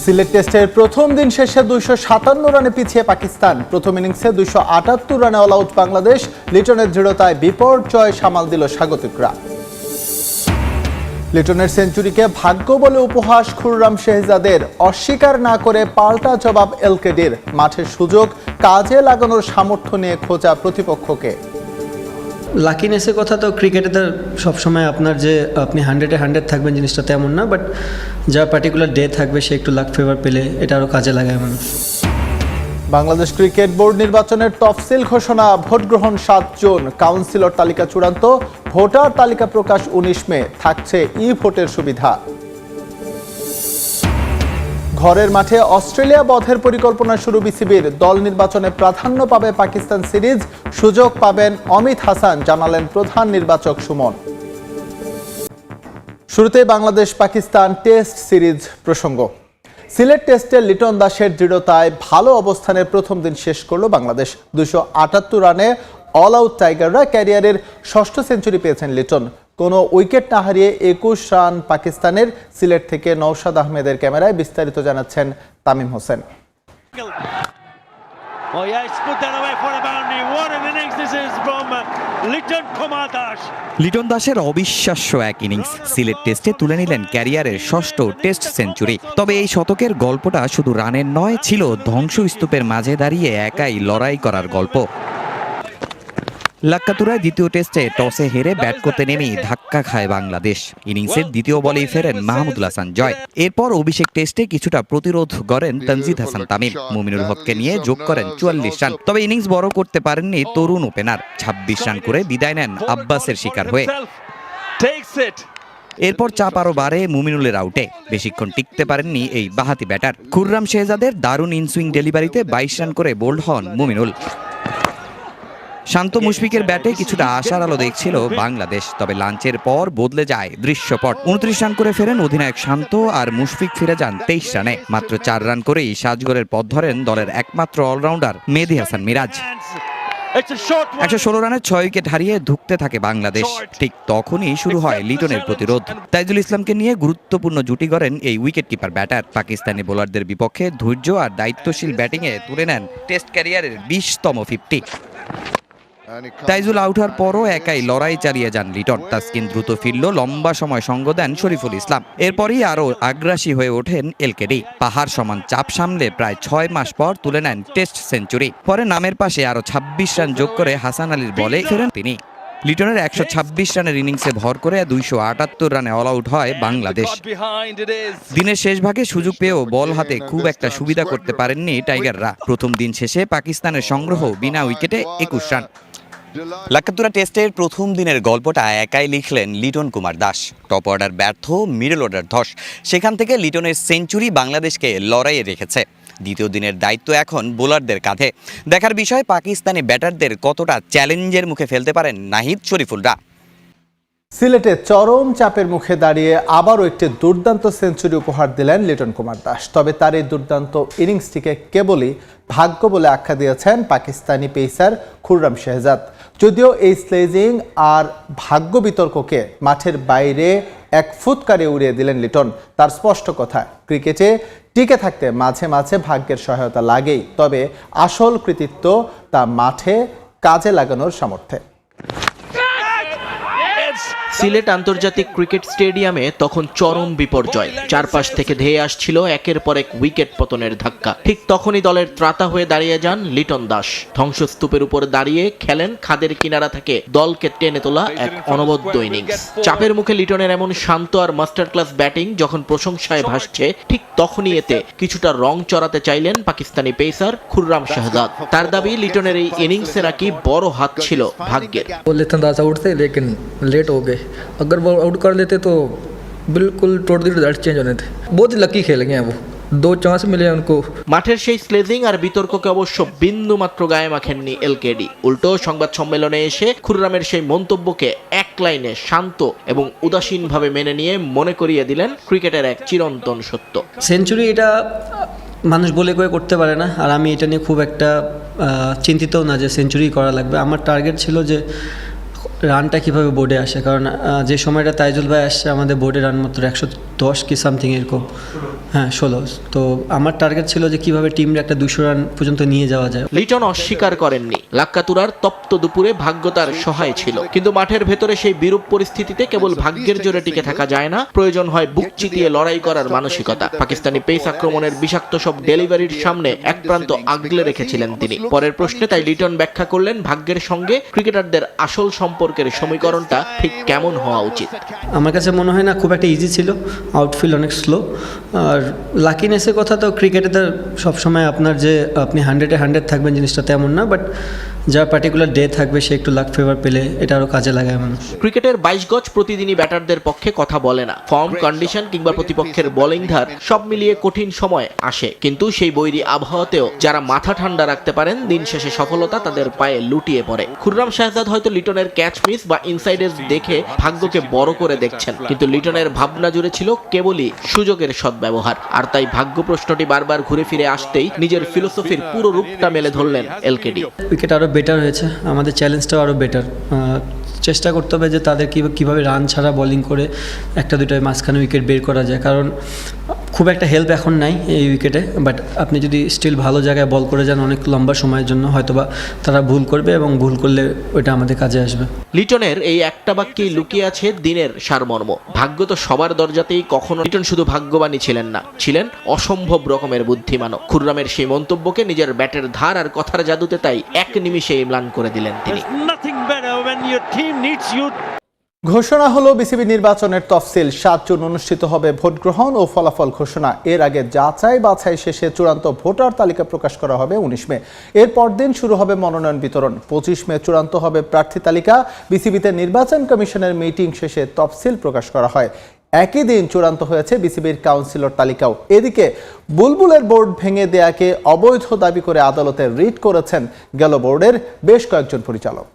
সিলেট টেস্টের প্রথম দিন শেষে 257 রানে পিছিয়ে পাকিস্তান। প্রথম ইনিংসে 278 রানে অল আউট বাংলাদেশ। লিটনের দৃঢ়তায় বিপর্যয় সামাল দিল স্বাগতিকরা। লিটনের সেঞ্চুরিকে ভাগ্য বলে উপহাস খুররাম শেহজাদের। অস্বীকার না করে পাল্টা জবাব এলকেডির। মাঠের সুযোগ কাজে লাগানোর সামর্থ্য নিয়ে খোঁজা প্রতিপক্ষকে। লাকিনেসের কথা তো ক্রিকেটে তো সবসময় আপনার যে আপনি 100-এ 100 থাকবেন জিনিসটা তেমন না, বাট যা পার্টিকুলার ডে থাকবে সে একটু লাক ফেভার পেলে এটা আরও কাজে লাগায় মানুষ। বাংলাদেশ ক্রিকেট বোর্ড নির্বাচনের তফসিল ঘোষণা। ভোট গ্রহণ 7 জুন। কাউন্সিলর তালিকা চূড়ান্ত। ভোটার তালিকা প্রকাশ 19 মে। থাকছে ই ভোটের সুবিধা। ঘরের মাঠে অস্ট্রেলিয়া বধের পরিকল্পনা শুরু বিসিবির। দল নির্বাচনে প্রাধান্য পাবে পাকিস্তান সিরিজ। সুযোগ পাবেন অমিত হাসান, জানালেন প্রধান নির্বাচক সুমন। শুরুতে বাংলাদেশ পাকিস্তান টেস্ট সিরিজ প্রসঙ্গ। সিলেট টেস্টে লিটন দাসের দৃঢ়তায় ভালো অবস্থানের প্রথম দিন শেষ করল বাংলাদেশ। 278 রানে অল আউট টাইগাররা। ক্যারিয়ারের ষষ্ঠ সেঞ্চুরি পেয়েছেন লিটন। কোনো উইকেট না হারিয়ে 21 রান পাকিস্তানের। সিলেট থেকে নওশাদ আহমেদের ক্যামেরায় বিস্তারিত জানাচ্ছেন তামিম হোসেন। লিটন দাসের অবিশ্বাস্য এক ইনিংস সিলেট টেস্টে তুলে নিলেন ক্যারিয়ারের ষষ্ঠ টেস্ট সেঞ্চুরি। তবে এই শতকের গল্পটা শুধু রানের নয়, ছিল ধ্বংসস্তূপের মাঝে দাঁড়িয়ে একাই লড়াই করার গল্প। লাক্কাতুরায় দ্বিতীয় টেস্টে টসে হেরে ব্যাট করতে নেমেই ধাক্কা খায় বাংলাদেশ। ইনিংসের দ্বিতীয় বলেই ফেরেন মাহমুদুল হাসান জয়। এরপর অভিষেক টেস্টে কিছুটা প্রতিরোধ গড়েন তানজিদ হাসান তামিম। মুমিনুল হককে নিয়ে যোগ করেন 44 রান। তবে ইনিংস বড় করতে পারেননি তরুণ ওপেনার। 26 রান করে বিদায় নেন আব্বাসের শিকার হয়ে। এরপর চাপ আরও বাড়ে মুমিনুলের আউটে। বেশিক্ষণ টিকতে পারেননি এই বাহাতি ব্যাটার। খুররাম শেহজাদের দারুণ ইনসুইং ডেলিভারিতে 22 রান করে বোল্ড হন মুমিনুল। শান্ত মুশফিকের ব্যাটে কিছুটা আশার আলো দেখছিল বাংলাদেশ। তবে লাঞ্চের পর বদলে যায় দৃশ্যপট। 29 রান করে ফেরেন অধিনায়ক শান্ত, আর মুশফিক ফিরে যান 23 রানে। মাত্র 4 রান করেই সাজগরের পথ ধরেন দলের একমাত্র অলরাউন্ডার মেহেদী হাসান মিরাজ। 116 রানে 6 উইকেট হারিয়ে ধুঁকতে থাকে বাংলাদেশ। ঠিক তখনই শুরু হয় লিটনের প্রতিরোধ। তাইজুল ইসলামকে নিয়ে গুরুত্বপূর্ণ জুটি গড়েন এই উইকেট কিপার ব্যাটার। পাকিস্তানি বোলারদের বিপক্ষে ধৈর্য আর দায়িত্বশীল ব্যাটিংয়ে তুলে নেন টেস্ট ক্যারিয়ারের 20তম 50। তাইজুল আউট হওয়ার পরও একাই লড়াই চালিয়ে যান লিটন। তাসকিন দ্রুত ফিরল, লম্বা সময় সঙ্গ দেন শরীফুল ইসলাম। এরপরই আরও আগ্রাসী হয়ে ওঠেন এলকেডি। পাহাড় সমান চাপ সামলে প্রায় 6 মাস পর তুলে নেন টেস্ট সেঞ্চুরি। পরে নামের পাশে আরও 26 রান যোগ করে হাসান আলীর বলে ফেরেন তিনি। লিটনের 126 রানের ইনিংসে ভর করে 278 রানে অল আউট হয় বাংলাদেশ। দিনের শেষ ভাগে সুযোগ পেয়েও বল হাতে খুব একটা সুবিধা করতে পারেননি টাইগাররা। প্রথম দিন শেষে পাকিস্তানের সংগ্রহ বিনা উইকেটে 21 রান। লাক্কাতুরা টেস্টের প্রথম দিনের গল্পটা একাই লিখলেন লিটন কুমার দাস। টপ অর্ডার ব্যর্থ, মিডল অর্ডার ধস। সেখান থেকে লিটনের সেঞ্চুরি বাংলাদেশকে লড়াইয়ে রেখেছে। দ্বিতীয় দিনের দায়িত্ব এখন বোলারদের কাঁধে। দেখার বিষয় পাকিস্তানি ব্যাটারদের কতটা চ্যালেঞ্জের মুখে ফেলতে পারেন নাহিদ, শরীফুলরা। সিলেটে চরম চাপের মুখে দাঁড়িয়ে আবারও একটি দুর্দান্ত সেঞ্চুরি উপহার দিলেন লিটন কুমার দাস। তবে তার এই দুর্দান্ত ইনিংসটিকে কেবলই ভাগ্য বলে আখ্যা দিয়েছেন পাকিস্তানি পেসার খুররাম শেহজাদ। যদিও এই স্লেজিং আর ভাগ্য বিতর্ককে মাঠের বাইরে 1 ফুৎকারে উড়িয়ে দিলেন লিটন। তার স্পষ্ট কথা, ক্রিকেটে টিকে থাকতে মাঝে মাঝে ভাগ্যের সহায়তা লাগেই, তবে আসল কৃতিত্ব তা মাঠে কাজে লাগানোর সামর্থ্যে। সিলেট আন্তর্জাতিক ক্রিকেট স্টেডিয়ামে তখন চরম বিপর্যয়। চারপাশ থেকে ধেয়ে আসছিল একের পর এক উইকেট পতনের ধাক্কা। ঠিক তখনই দলের ত্রাতা হয়ে দাঁড়িয়ে যান লিটন দাস। ধ্বংসস্তূপের উপর দাঁড়িয়ে খেলেন খাদের কিনারা থেকে দলকে টেনে তোলা এক অনবদ্য ইনিংস। চাপের মুখে লিটনের এমন শান্ত আর মাস্টার ক্লাস ব্যাটিং যখন প্রশংসায় ভাসছে, ঠিক তখনই এতে কিছুটা রং চড়াতে চাইলেন পাকিস্তানি পেসার খুররাম শেহজাদ। তার দাবি, লিটনের এই ইনিংসে নাকি বড় হাত ছিল ভাগ্যের। लिटन दास आउट थे लेकिन लेट हो गए। अगर वो आउट कर लेते तो बिल्कुल टोटली रिजल्ट चेंज होने थे। बहुत ही लकी खेल गए हैं वो, 2 चांस मिले उनको। মাঠের সেই স্লেজিং আর বিতর্ককে অবশ্য বিন্দু মাত্র গায়ে মাখেননি এলকেডি। উল্টো সংবাদ সম্মেলনে এসে খুররামের সেই মন্তব্যকে এক লাইনে শান্ত এবং উদাসীনভাবে মেনে নিয়ে মনে করিয়ে দিলেন ক্রিকেটের এক চিরন্তন সত্য। সেঞ্চুরি এটা মানুষ বলে কয়ে করতে পারে না, আর আমি এটা নিয়ে খুব একটা চিন্তিতও না যে সেঞ্চুরি করা লাগবে। আমার টার্গেট ছিল যে রানটা কীভাবে বোর্ডে আসে, কারণ যে সময়টা তাইজুল ভাই আসছে আমাদের বোর্ডে রান মাত্র 10 কি সামথিং এরকম, হ্যাঁ 16। তো আমার টার্গেট ছিল যে কীভাবে টিমটা একটা 200 রান পর্যন্ত নিয়ে যাওয়া যায়। লিটন অস্বীকার করেননি, লাক্কাতুরার তপ্ত দুপুরে ভাগ্য তার সহায় ছিল, কিন্তু মাঠের ভেতরে সেই বিরূপ পরিস্থিতিতে কেবল ভাগ্যের জোরে টিকে থাকা যায় না, প্রয়োজন হয় বুক চিতিয়ে লড়াই করার মানসিকতা। পাকিস্তানি পেস আক্রমণের বিষাক্ত সব ডেলিভারির সামনে এক প্রান্ত আগলে রেখেছিলেন তিনি। পরের প্রশ্নে তাই লিটন ব্যাখ্যা করলেন ভাগ্যের সঙ্গে ক্রিকেটারদের আসল সম্পর্কের সমীকরণটা ঠিক কেমন হওয়া উচিত। আমার কাছে মনে হয় না খুব একটা ইজি ছিল, আউটফিল্ড অনেক স্লো। আর লাকিনেসের কথা তো ক্রিকেটে সবসময় আপনার যে আপনি 100-এ 100 থাকবেন জিনিসটা তেমন না, বাট যা পার্টিকুলার ডে থাকবে সে একটু লাক ফেভার পেলে এটা আরও কাজে লাগায় মানুষ। ক্রিকেটের 22 গজ প্রতিদিনই ব্যাটারদের পক্ষে কথা বলে না। ফর্ম, কন্ডিশন কিংবা প্রতিপক্ষের বোলিং ধার সব মিলিয়ে কঠিন সময় আসে, কিন্তু সেই বৈরী আবহাওয়াতেও যারা মাথা ঠান্ডা রাখতে পারেন, দিন শেষে সফলতা তাদের পায়ে লুটিয়ে পড়ে। খুররাম শাহজাদ হয়তো লিটনের ক্যাচ মিস বা ইনসাইড এজ দেখে ভাগ্যকে বড় করে দেখছেন, কিন্তু লিটনের ভাবনা জুড়ে ছিল কেবলই সুযোগের সদ্ব্যবহার। আর তাই ভাগ্য প্রশ্নটি বারবার ঘুরে ফিরে আসতেই নিজের ফিলোসফির পুরো রূপটা মেলে ধরলেন এলকেডি। উইকেট আরও বেটার হয়েছে, আমাদের চ্যালেঞ্জটাও আরও বেটার। চেষ্টা করতে হবে যে তাদের কীভাবে রান ছাড়া বোলিং করে একটা দুটোয় মাঝখানে উইকেট বের করা যায়, কারণ খুব একটা হেল্প এখন নাই এই উইকেটে। বাট আপনি যদি স্টিল ভালো জায়গায় বল করে যান অনেক লম্বা সময়ের জন্য, হয়তোবা তারা ভুল করবে এবং ভুল করলে ওইটা আমাদের কাজে আসবে। লিটনের এই একটা বাক্যেই লুকিয়ে আছে দিনের সারমর্ম। ভাগ্য তো সবার দরজাতেই, কখনো লিটন শুধু ভাগ্যবানই ছিলেন না, ছিলেন অসম্ভব রকমের বুদ্ধিমানও। খুররামের সেই মন্তব্যকে নিজের ব্যাটের ধার আর কথার জাদুতে তাই এক নিমিষে ম্লান করে দিলেন তিনি। ঘোষণা হলো বিসিবি নির্বাচনের তফসিল। 7 জুন অনুষ্ঠিত হবে ভোট গ্রহণ ও ফলাফল ঘোষণা। এর আগে যাচাই বাছাই শেষে চূড়ান্ত ভোটার তালিকা প্রকাশ করা হবে 19 মে। এর পরদিন শুরু হবে মনোনয়ন বিতরণ। 25 মে চূড়ান্ত হবে প্রার্থী তালিকা। বিসিবিতে নির্বাচন কমিশনের মিটিং শেষে তফসিল প্রকাশ করা হয়। একই দিন চূড়ান্ত হয়েছে বিসিবির কাউন্সিলর তালিকাও। এদিকে বুলবুলের বোর্ড ভেঙে দেয়াকে অবৈধ দাবি করে আদালতে রিট করেছেন গেল বোর্ডের বেশ কয়েকজন পরিচালক।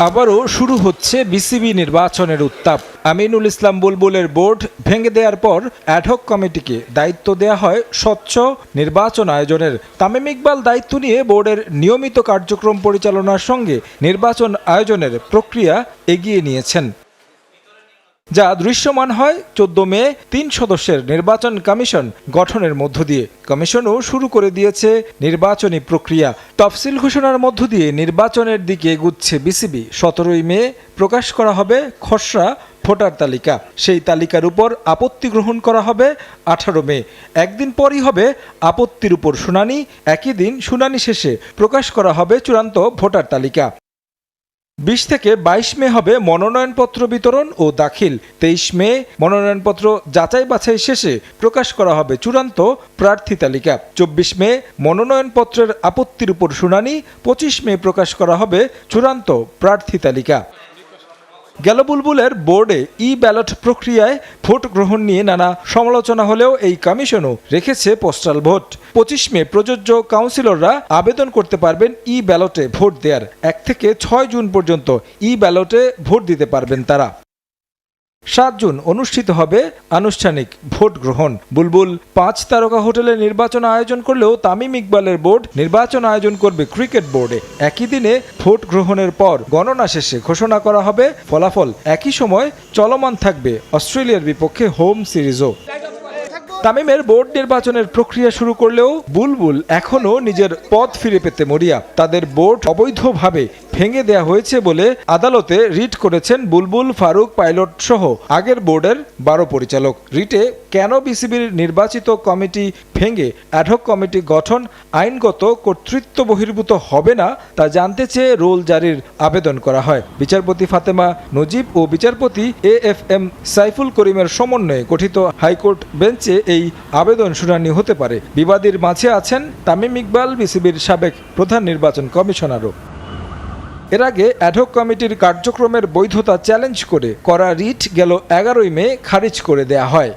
আবারও শুরু হচ্ছে বিসিবি নির্বাচনের উত্তাপ। আমিনুল ইসলাম বুলবুলের বোর্ড ভেঙে দেওয়ার পর অ্যাডহক কমিটিকে দায়িত্ব দেওয়া হয় স্বচ্ছ নির্বাচন আয়োজনের। তামিম ইকবাল দায়িত্ব নিয়ে বোর্ডের নিয়মিত কার্যক্রম পরিচালনার সঙ্গে নির্বাচন আয়োজনের প্রক্রিয়া এগিয়ে নিয়েছেন, যা দৃশ্যমান হয় 14 মে 3 সদস্যের নির্বাচন কমিশন গঠনের মধ্য দিয়ে। কমিশনও শুরু করে দিয়েছে নির্বাচনী প্রক্রিয়া। তফসিল ঘোষণার মধ্য দিয়ে নির্বাচনের দিকে এগুচ্ছে বিসিবি। 17 মে প্রকাশ করা হবে খসড়া ভোটার তালিকা। সেই তালিকার উপর আপত্তি গ্রহণ করা হবে 18 মে। একদিন পরই হবে আপত্তির উপর শুনানি। একই দিন শুনানি শেষে প্রকাশ করা হবে চূড়ান্ত ভোটার তালিকা। 20 থেকে 22 মে হবে মনোনয়নপত্র বিতরণ ও দাখিল। 23 মে মনোনয়নপত্র যাচাই বাছাই শেষে প্রকাশ করা হবে চূড়ান্ত প্রার্থী তালিকা। 24 মে মনোনয়নপত্রের আপত্তির উপর শুনানি। 25 মে প্রকাশ করা হবে চূড়ান্ত প্রার্থী তালিকা। গেল বুলবুলের বোর্ডে ব্যালট প্রক্রিয়ায় ভোট গ্রহণ নিয়ে নানা সমালোচনা হলেও এই কমিশনও রেখেছে পোস্টাল ভোট। 25 মে প্রযোজ্য কাউন্সিলররা আবেদন করতে পারবেন ব্যালটে ভোট দেওয়ার। 1 থেকে 6 জুন পর্যন্ত ব্যালটে ভোট দিতে পারবেন তারা। 7 জুন অনুষ্ঠিত হবে আনুষ্ঠানিক ভোট গ্রহণ। বুলবুল 5 তারকা হোটেলে নির্বাচন আয়োজন করলেও তামিম ইকবালের বোর্ড নির্বাচন আয়োজন করবে ক্রিকেট বোর্ডে। একই দিনে ভোট গ্রহণের পর গণনা শেষে ঘোষণা করা হবে ফলাফল। একই সময় চলমান থাকবে অস্ট্রেলিয়ার বিপক্ষে হোম সিরিজও। তামিমের বোর্ড নির্বাচনের প্রক্রিয়া শুরু করলেও বুলবুল এখনও নিজের পদ ফিরে পেতে মরিয়া। তাদের বোর্ড অবৈধভাবে ভেঙে দেয়া হয়েছে বলে আদালতে রিট করেছেন বুলবুল, ফারুক, পাইলট সহ আগের বোর্ডের 12 পরিচালক। রিটে কেন বিসিবির নির্বাচিত কমিটি ভেঙে অ্যাডহক কমিটি গঠন আইনগত কর্তৃত্ব বহির্ভূত হবে না তা জানতে চেয়ে রোল জারির আবেদন করা হয়। বিচারপতি ফাতেমা নজিব ও বিচারপতি AFM সাইফুল করিমের সমন্বয়ে গঠিত হাইকোর্ট বেঞ্চে এই আবেদন শুনানি হতে পারে। বিবাদীর মাঝে আছেন তামিম ইকবাল, বিসিবির সাবেক প্রধান নির্বাচন কমিশনারও। এর আগে অ্যাডহক কমিটির কার্যক্রমের বৈধতা চ্যালেঞ্জ করে করা রিট গেল 11 মে খারিজ করে দেয়া হয়।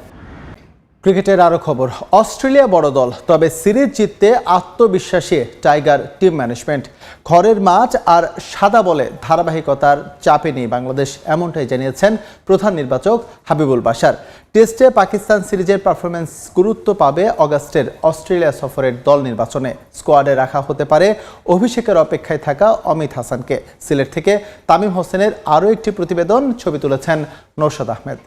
ক্রিকেটের আরো খবর, অস্ট্রেলিয়া বড় দল, তবে সিরিজ জিততে আত্মবিশ্বাসী টাইগার টিম ম্যানেজমেন্ট। ঘরের মাঠ আর সাদা বলে ধারাবাহিকতার চাপে নেই বাংলাদেশ, এমনটাই জানিয়েছেন প্রধান নির্বাচক হাবিবুল বাশার। টেস্টে পাকিস্তান সিরিজের পারফরমেন্স গুরুত্ব পাবে অগাস্টের অস্ট্রেলিয়া সফরের দল নির্বাচনে। স্কোয়াডে রাখা হতে পারে অভিষেকের অপেক্ষায় থাকা অমিত হাসানকে। সিলেট থেকে তামিম হোসেনের আরও একটি প্রতিবেদন, ছবি তুলেছেন নৌশাদ আহমেদ।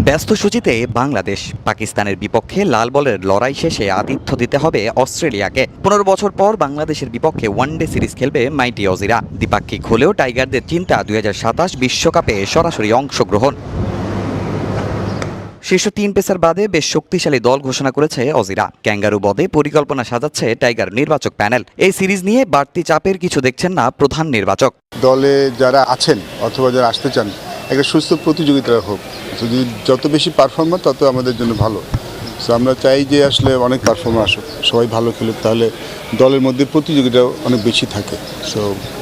ব্যস্ত সূচিতে বাংলাদেশ, পাকিস্তানের বিপক্ষে লাল বলের লড়াই শেষে আতিথ্য দিতে হবে অস্ট্রেলিয়াকে। 15 বছর পর বাংলাদেশের বিপক্ষে ওয়ানডে সিরিজ খেলবে মাইটি অজিরা। দ্বিপাক্ষিক হলেও টাইগারদের চিন্তা 2027 বিশ্বকাপে সরাসরি অংশগ্রহণ। শীর্ষ 3 পেসার বাদে বেশ শক্তিশালী দল ঘোষণা করেছে অজিরা। ক্যাঙ্গারু বদে পরিকল্পনা সাজাচ্ছে টাইগার নির্বাচক প্যানেল। এই সিরিজ নিয়ে বাড়তি চাপের কিছু দেখছেন না প্রধান নির্বাচক। দলে যারা আছেন অথবা যারা আসতে চান, একটা সুস্থ প্রতিযোগিতা হোক। যদি যত বেশি পারফর্মার তত আমাদের জন্য ভালো। সো আমরা চাই যে আসলে অনেক পারফর্মার আসুক, সবাই ভালো খেলুক, তাহলে দলের মধ্যে প্রতিযোগিতা অনেক বেশি থাকে। সো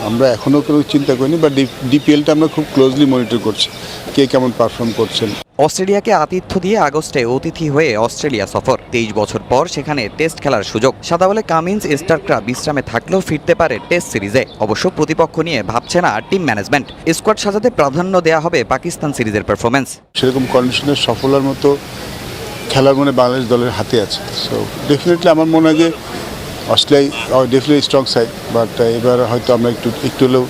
আমরা এখনও কোনো চিন্তা করিনি, বা ডিপিএলটা আমরা খুব ক্লোজলি মনিটর করছি, কে কেমন পারফর্ম করছেন। অস্ট্রেলিয়াকে আতিথ্য দিয়ে আগস্টে অতিথি হয়ে অস্ট্রেলিয়া সফর। 23 বছর পর সেখানে টেস্ট খেলার সুযোগ। সাদা বলে কামিন্স, স্টার্করা বিশ্রামে থাকলেও ফিরতে পারে টেস্ট সিরিজে। অবশ্য প্রতিপক্ষ নিয়ে ভাবছে না টিম ম্যানেজমেন্ট। স্কোয়াড সাজাতে প্রাধান্য দেওয়া হবে পাকিস্তান সিরিজের পারফরমেন্স। সেরকম কন্ডিশনের সফলার মতো খেলার মনে বাংলাদেশ দলের হাতে আছে। সো ডেফিনেটলি আমার মনে হয় যে Australia definitely strong side, but এবার হয়তো আমরা একটু হলেও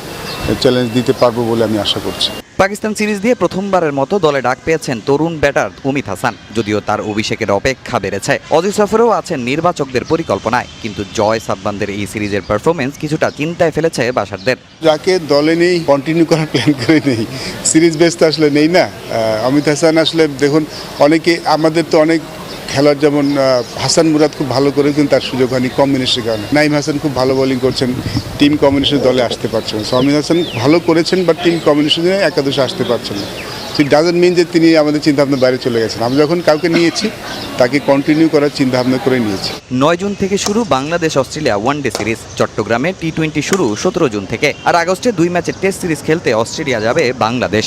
চ্যালেঞ্জ দিতে পারবো বলে আমি আশা করছি। পাকিস্তান সিরিজ দিয়ে প্রথমবারের মতো দলে ডাক পেয়েছেন তরুণ ব্যাটার অমিত হাসান। যদিও তার অভিষেকের অপেক্ষা বেড়েছে। অজি সফরেও আছেন নির্বাচকদের পরিকল্পনায়, কিন্তু জয় সাব্বানদের এই সিরিজের পারফরমেন্স কিছুটা চিন্তায় ফেলেছে বাশারদের। যাকে দলে নেই কন্টিনিউ করার প্ল্যান করে নেই, সিরিজ বেস তো আসলে নেই না। অমিত হাসান আসলে দেখুন, অনেকে আমাদের তো অনেক খেলার, যেমন হাসান মুরাদ খুব ভালো করে, কিন্তু তার সুযোগ হয়নি কম্বিনেশনের কারণে। নাইম হাসান খুব ভালো বোলিং করছেন, টিম কম্বিনেশন দলে আসতে পারছেন। সো অমিত হাসান ভালো করেছেন, বাট টিম কম্বিনেশনে একাদশে আসতে পারছেন না। সো ইট ডাজন্ট মিন যে তিনি আমাদের চিন্তাভাবনার বাইরে চলে গেছেন। আমরা যখন কাউকে নিয়েছি তাকে কন্টিনিউ করার চিন্তাভাবনা করে নিয়েছি। 9 জুন থেকে শুরু বাংলাদেশ অস্ট্রেলিয়া ওয়ানডে সিরিজ। চট্টগ্রামে টি-20 শুরু 17 জুন থেকে। আর আগস্টে 2 ম্যাচের টেস্ট সিরিজ খেলতে অস্ট্রেলিয়া যাবে বাংলাদেশ।